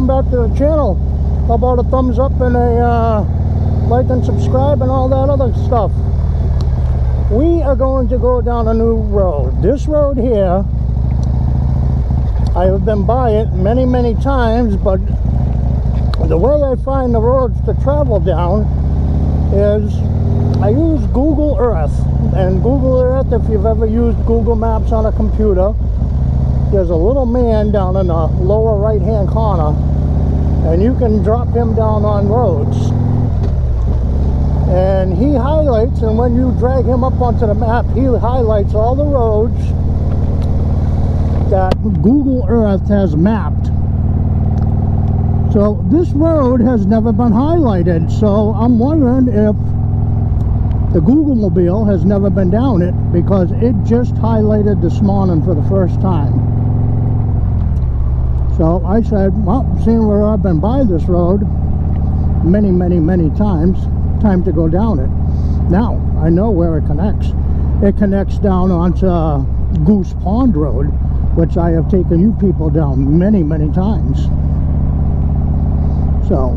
welcome back to the channel. How about a thumbs up and a like and subscribe and all that other stuff. We are going to go down a new road. This road here, I have been by it many times, but the way I find the roads to travel down is I use Google Earth. And Google Earth, if you've ever used Google Maps on a computer, there's a little man down in the lower right hand corner, and you can drop him down on roads. And he highlights, and when you drag him up onto the map, he highlights all the roads that Google Earth has mapped. So this road has never been highlighted, so I'm wondering if the Google Mobile has never been down it, because it just highlighted this morning for the first time. So I said, well, seeing where I've been by this road many times, time to go down it. Now I know where it connects. It connects down onto Goose Pond Road, which I have taken you people down many times. So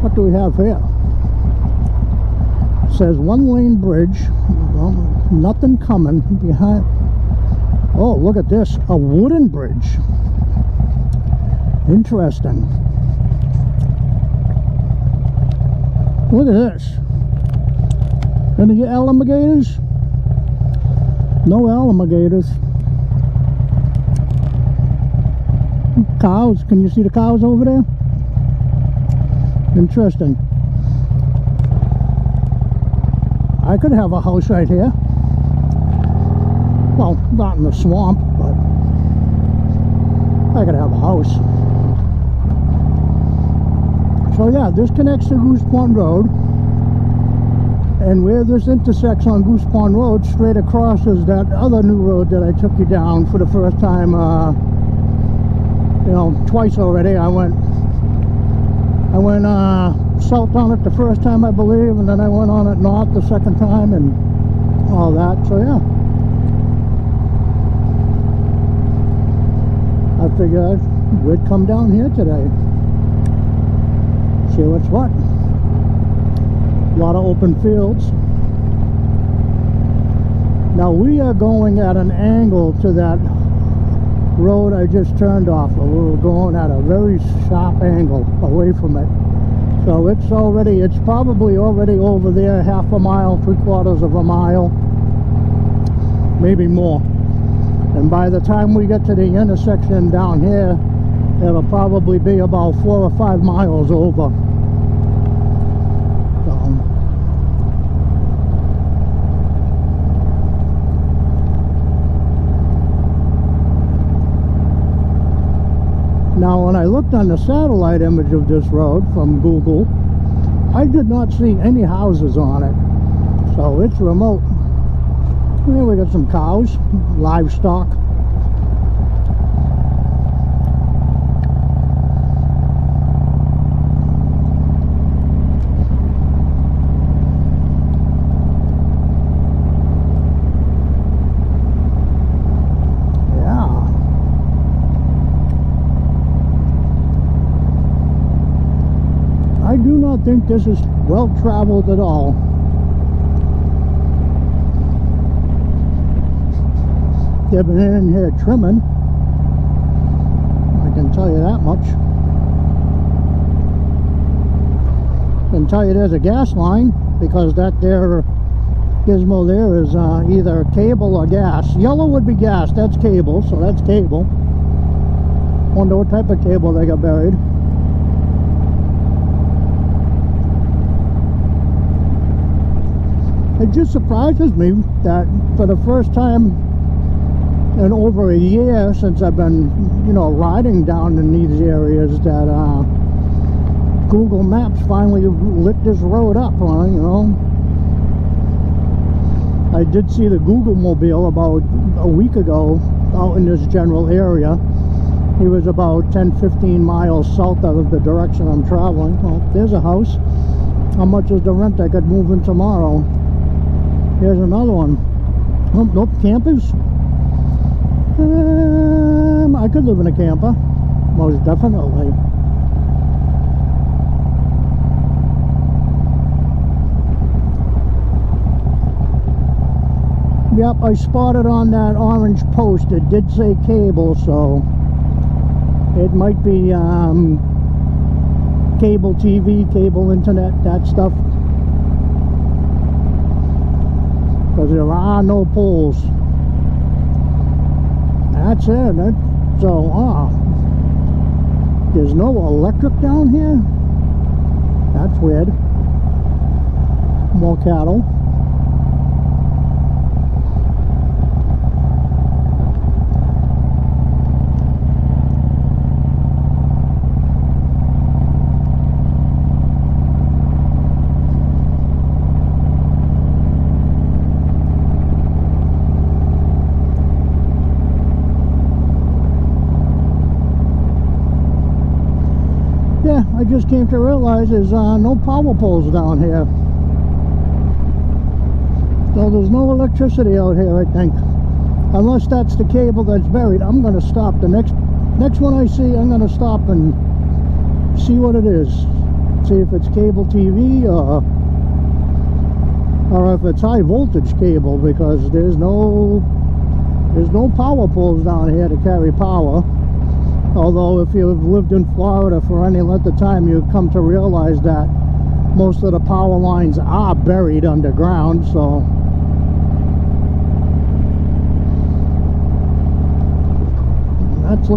what do we have here? It says 1-lane bridge. Well, nothing coming behind. Oh, look at this, a wooden bridge. Interesting. Look at this. Any alligators? No alligators. Cows, can you see the cows over there? Interesting. I could have a house right here. Well, not in the swamp, but I could have a house. So yeah, this connects to Goose Pond Road, and where this intersects on Goose Pond Road, straight across is that other new road that I took you down for the first time, you know, twice already. I went south on it the first time, I believe, and then I went on it north the second time, and all that. So yeah, I figured we'd come down here today, see what's what. A lot of open fields. Now we are going at an angle to that road I just turned off. We're going at a very sharp angle away from it. So it's probably already over there, half a mile, 3/4 of a mile, maybe more. And by the time we get to the intersection down here, it'll probably be about 4 or 5 miles over. Now, when I looked on the satellite image of this road from Google, I did not see any houses on it. So it's remote. Here we got some cows, livestock. I do not think this is well traveled at all. They've been in here trimming, I can tell you that much. I can tell you there's a gas line, because that there gizmo there is either cable or gas. Yellow would be gas, that's cable, so that's cable. Wonder what type of cable they got buried. It just surprises me that for the first time in over a year since I've been, you know, riding down in these areas, that Google Maps finally lit this road up, you know. I did see the Google Mobile about a week ago out in this general area. He was about 10-15 miles south of the direction I'm traveling. Well, there's a house. How much is the rent I could move in tomorrow? Here's another one. Oh, nope, campers. I could live in a camper. most definitely. Yep, I spotted on that orange post, it did say cable, so it might be cable TV, cable internet, that stuff. Because there are no poles. That's it. So, there's no electric down here? That's weird. More cattle. Yeah, I just came to realize there's no power poles down here. So there's no electricity out here, I think. Unless that's the cable that's buried. I'm going to stop. The next one I see, I'm going to stop and see what it is. See if it's cable TV or if it's high voltage cable, because there's no power poles down here to carry power. Although if you've lived in Florida for any length of time, you've come to realize that most of the power lines are buried underground, so that's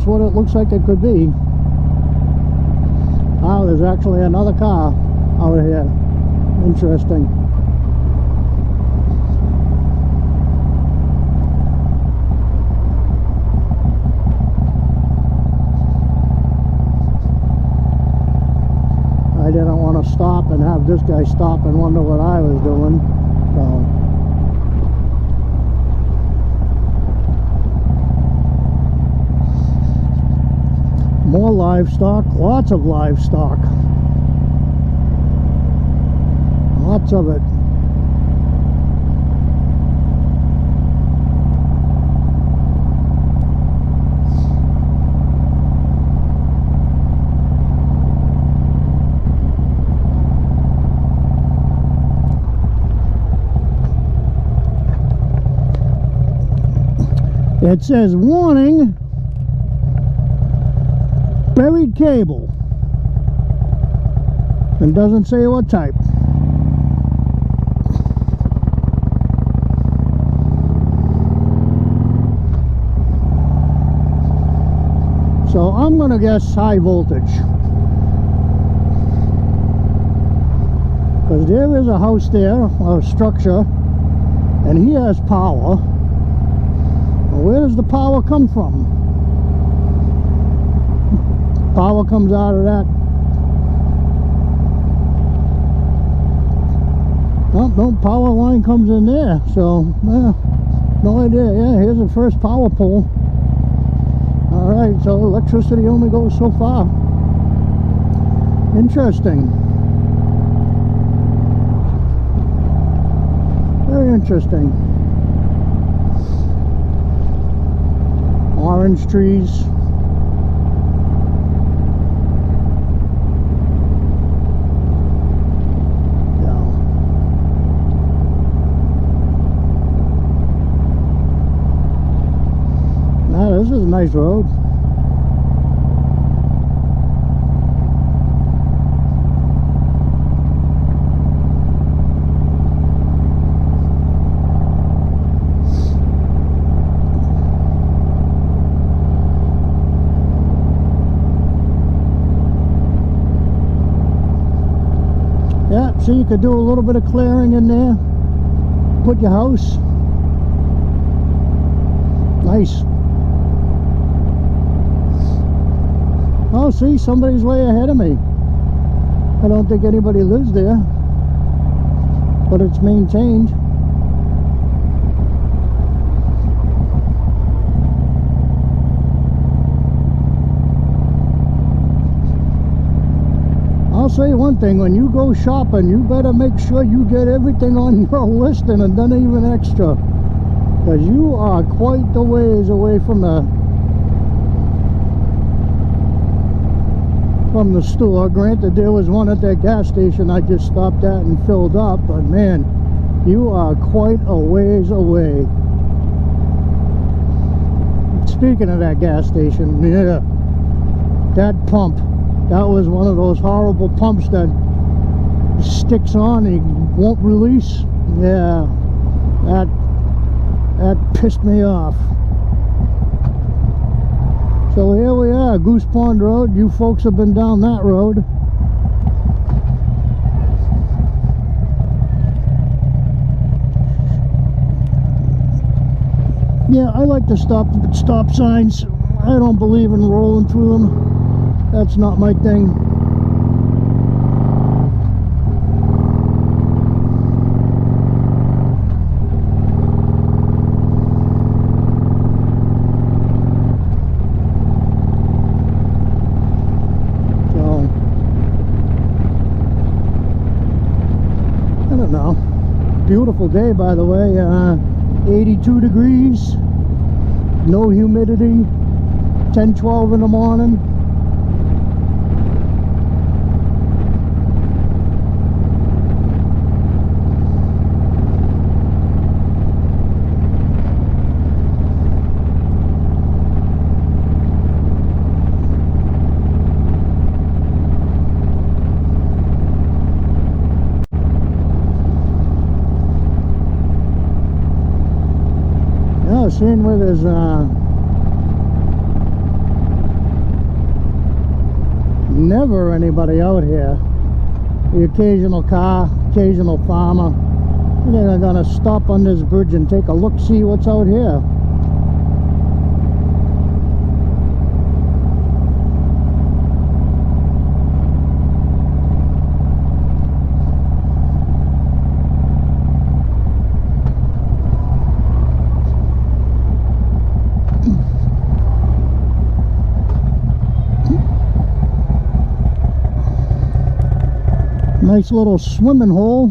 what it looks like it could be. Oh, there's actually another car out here. Interesting. I didn't want to stop and have this guy stop and wonder what I was doing. So more livestock, lots of livestock. Lots of it. It says, warning, buried cable. And doesn't say what type. So I'm going to guess high voltage. Because there is a house there, a structure, and he has power. Where does the power come from? Power comes out of that. Oh, no power line comes in there, so no idea. Yeah, here's the first power pole. Alright, so electricity only goes so far. Interesting. Very interesting. Orange trees. Yeah. Now this is a nice road. Yeah, see, you could do a little bit of clearing in there. Put your house. Nice. Oh, see, somebody's way ahead of me. I don't think anybody lives there, but it's maintained. I'll say one thing, when you go shopping, you better make sure you get everything on your listing and then even extra, because you are quite the ways away from from the store. Granted, there was one at that gas station I just stopped at and filled up, but man, you are quite a ways away. Speaking of that gas station, yeah, that pump, that was one of those horrible pumps that sticks on and won't release. Yeah, that pissed me off. So here we are, Goose Pond Road. You folks have been down that road. Yeah, I like to stop signs. I don't believe in rolling through them. That's not my thing. So, I don't know. Beautiful day, by the way. 82 degrees, no humidity, 10-12 in the morning. Seeing where there's never anybody out here. The occasional car, occasional farmer. I think I'm gonna stop on this bridge and take a look, see what's out here. Nice little swimming hole.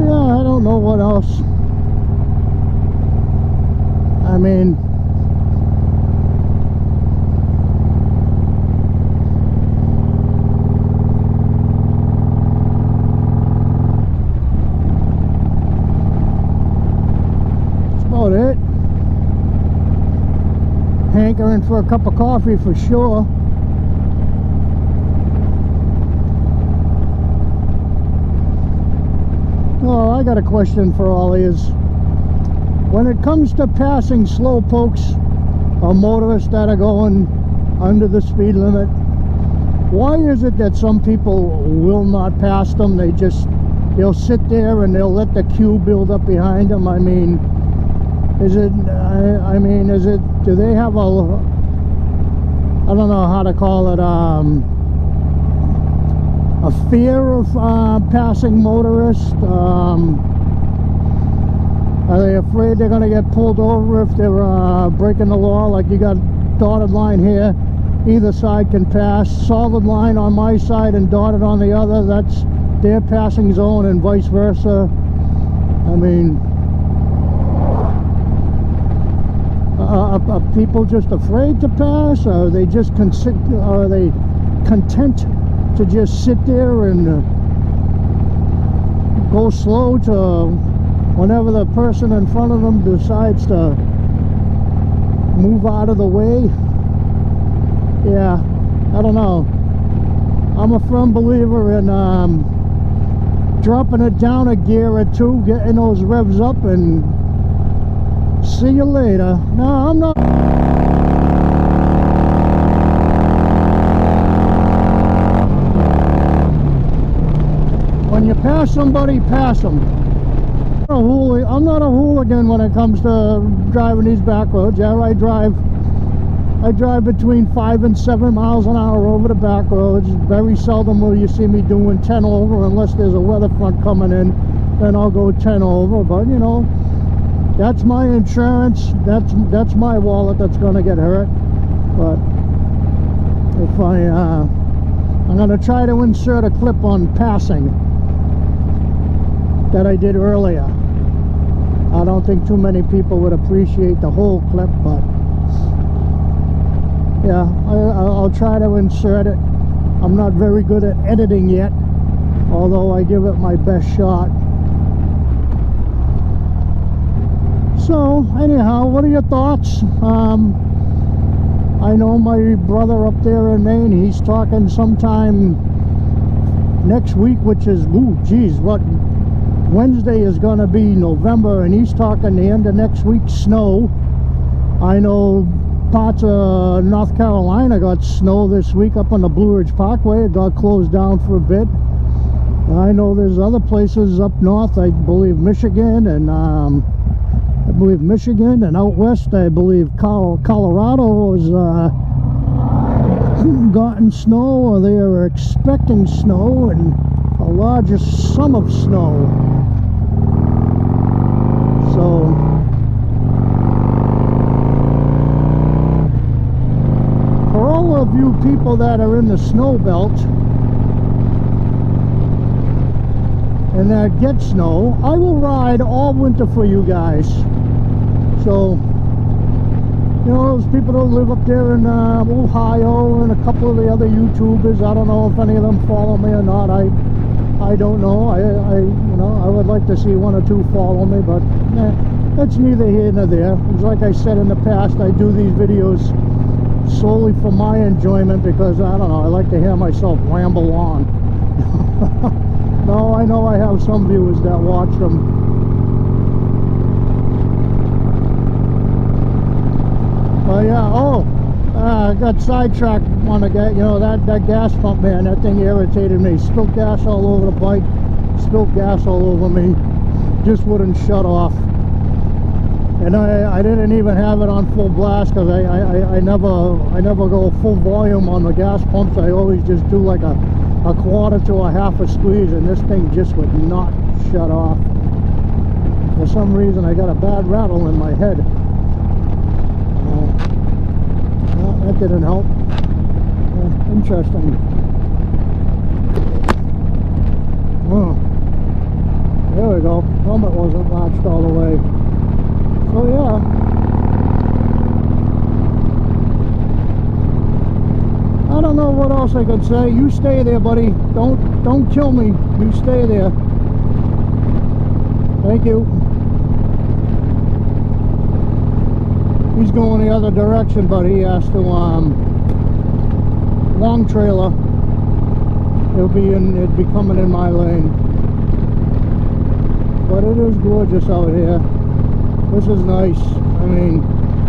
Yeah, I don't know what else. I mean, it. Hankering for a cup of coffee for sure. Oh, I got a question for all of you. When it comes to passing slowpokes or motorists that are going under the speed limit, why is it that some people will not pass them? They'll sit there and they'll let the queue build up behind them. I mean, do they have I don't know how to call it, a fear of passing motorists? Are they afraid they're going to get pulled over if they're breaking the law? Like, you got dotted line here, either side can pass. Solid line on my side and dotted on the other, that's their passing zone, and vice versa. I mean, are people just afraid to pass? Or are they just are they content to just sit there and go slow to whenever the person in front of them decides to move out of the way? Yeah, I don't know. I'm a firm believer in dropping it down a gear or two, getting those revs up, and see you later. No, I'm not. When you pass somebody, pass them. I'm not a hooligan when it comes to driving these back roads. Yeah, I drive between 5 and 7 miles an hour over the back roads. Very seldom will you see me doing 10 over unless there's a weather front coming in. Then I'll go 10 over. But you know, that's my insurance. That's my wallet that's going to get hurt. But if I'm going to try to insert a clip on passing that I did earlier. I don't think too many people would appreciate the whole clip, but yeah, I'll try to insert it. I'm not very good at editing yet, although I give it my best shot. So anyhow, what are your thoughts? I know my brother up there in Maine, he's talking sometime next week, which is, ooh, geez, what, Wednesday is going to be November, and he's talking the end of next week snow. I know parts of North Carolina got snow this week up on the Blue Ridge Parkway. It got closed down for a bit. I know there's other places up north, I believe Michigan, and out west, I believe Colorado has gotten snow, or they are expecting snow, and a larger sum of snow. So for all of you people that are in the snow belt and that get snow, I will ride all winter for you guys. So, you know, those people that live up there in Ohio, and a couple of the other YouTubers, I don't know if any of them follow me or not. I don't know. You know, I would like to see one or two follow me, but that's neither here nor there. It's like I said in the past, I do these videos solely for my enjoyment, because I don't know, I like to hear myself ramble on. No, I know I have some viewers that watch them. But yeah, I got sidetracked on the gas, you know, that gas pump, man, that thing irritated me. Spilled gas all over the bike, spilled gas all over me, just wouldn't shut off. And I didn't even have it on full blast, because I never go full volume on the gas pumps. I always just do like a quarter to a half a squeeze, and this thing just would not shut off. For some reason I got a bad rattle in my head. Well, that didn't help. Interesting. Oh, there we go. Helmet wasn't latched all the way. So yeah. I don't know what else I could say. You stay there, buddy. Don't kill me. You stay there. Thank you. He's going the other direction, but he has to long trailer. It'd be coming in my lane. But it is gorgeous out here. This is nice. I mean,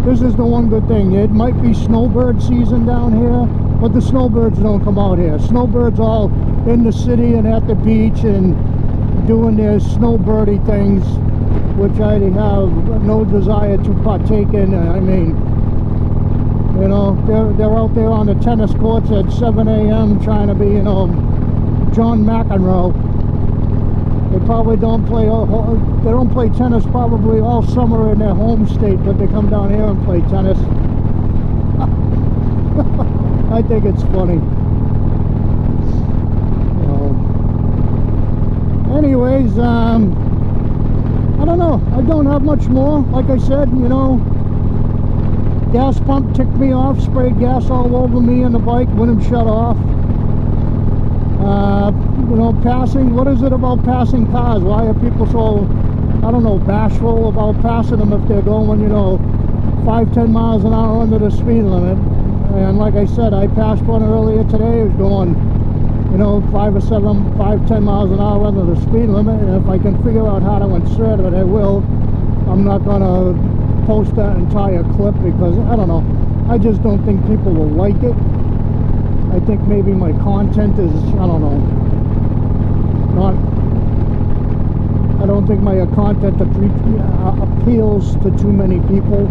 this is the one good thing. It might be snowbird season down here, but the snowbirds don't come out here. Snowbirds all in the city and at the beach and doing their snowbirdie things, which I have no desire to partake in. I mean, you know, they're out there on the tennis courts at 7 a.m. trying to be, you know, John McEnroe. They probably don't play, they don't play tennis probably all summer in their home state, but they come down here and play tennis. I think it's funny. Anyways, I don't know. I don't have much more. Like I said, you know, gas pump ticked me off, sprayed gas all over me and the bike, wouldn't shut off. You know, passing, what is it about passing cars? Why are people so, I don't know, bashful about passing them if they're going, you know, 5-10 miles an hour under the speed limit? And like I said, I passed one earlier today. It was going, you know, 5-10 miles an hour under the speed limit, and if I can figure out how to insert it, I will. I'm not going to post that entire clip, because I don't know, I just don't think people will like it. I think maybe my content is, I don't know, I don't think my content appeals to too many people.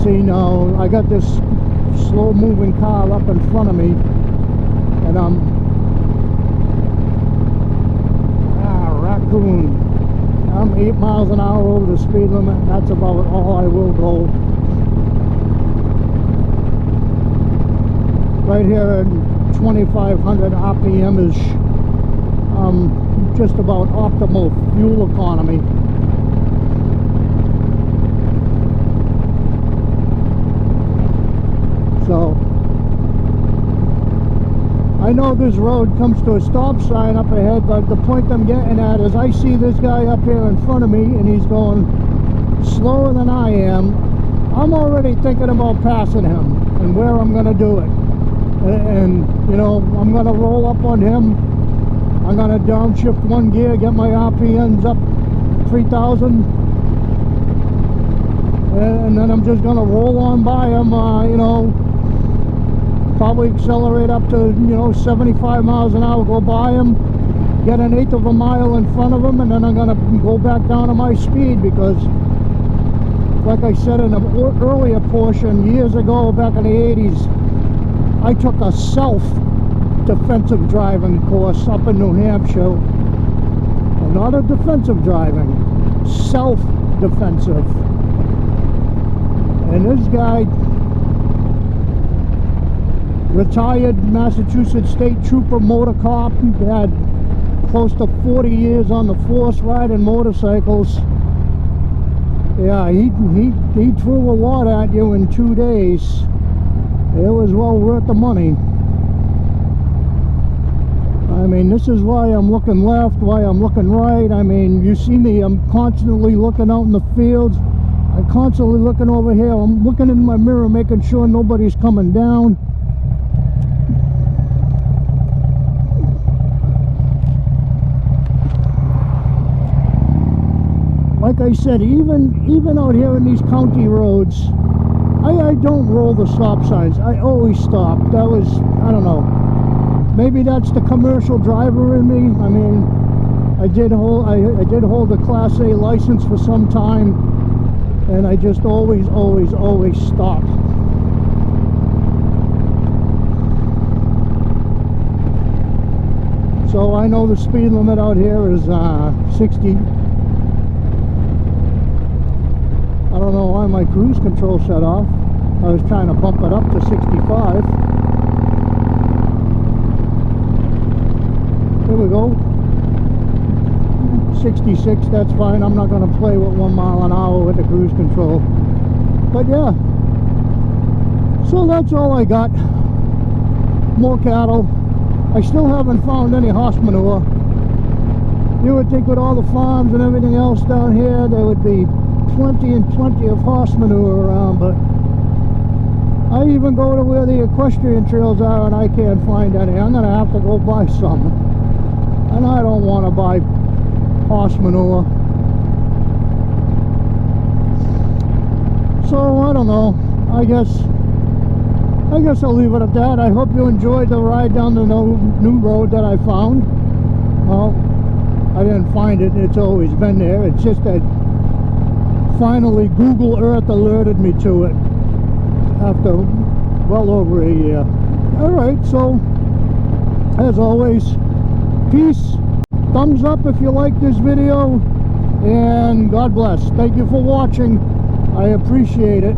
See, now I got this slow moving car up in front of me, and raccoon, I'm 8 miles an hour over the speed limit, and that's about all I will go. Right here 2,500 RPM-ish. Just about optimal fuel economy. So I know this road comes to a stop sign up ahead, but the point I'm getting at is I see this guy up here in front of me and he's going slower than I am. I'm already thinking about passing him and where I'm going to do it. And you know, I'm going to roll up on him. I'm going to downshift one gear, get my RPMs up 3,000, and then I'm just going to roll on by him, you know, probably accelerate up to, you know, 75 miles an hour, go by him, get an eighth of a mile in front of him, and then I'm going to go back down to my speed, because like I said in an earlier portion, years ago, back in the 80s, I took a self-defensive driving course up in New Hampshire. Well, not a defensive driving, self-defensive. And this guy, retired Massachusetts State Trooper motor cop, had close to 40 years on the force riding motorcycles. Yeah, he threw a lot at you in 2 days. It was well worth the money. I mean, this is why I'm looking left, why I'm looking right. I mean, you see me, I'm constantly looking out in the fields. I'm constantly looking over here. I'm looking in my mirror, making sure nobody's coming down. Like I said, even out here in these county roads, I don't roll the stop signs. I always stop. That was, I don't know, maybe that's the commercial driver in me. I mean, I did hold a Class A license for some time, and I just always stop. So I know the speed limit out here is 60. I don't know why my cruise control shut off. I was trying to bump it up to 65. There we go. 66, that's fine. I'm not going to play with 1 mile an hour with the cruise control. But yeah. So that's all I got. More cattle. I still haven't found any horse manure. You would think with all the farms and everything else down here, there would be plenty and plenty of horse manure around, but I even go to where the equestrian trails are and I can't find any. I'm gonna have to go buy some, and I don't want to buy horse manure. So I don't know, I guess I'll leave it at that. I hope you enjoyed the ride down the new road that I found. Well, I didn't find it, it's always been there. It's just that finally Google Earth alerted me to it after well over a year. Alright, so as always, peace, thumbs up if you like this video, and God bless. Thank you for watching. I appreciate it.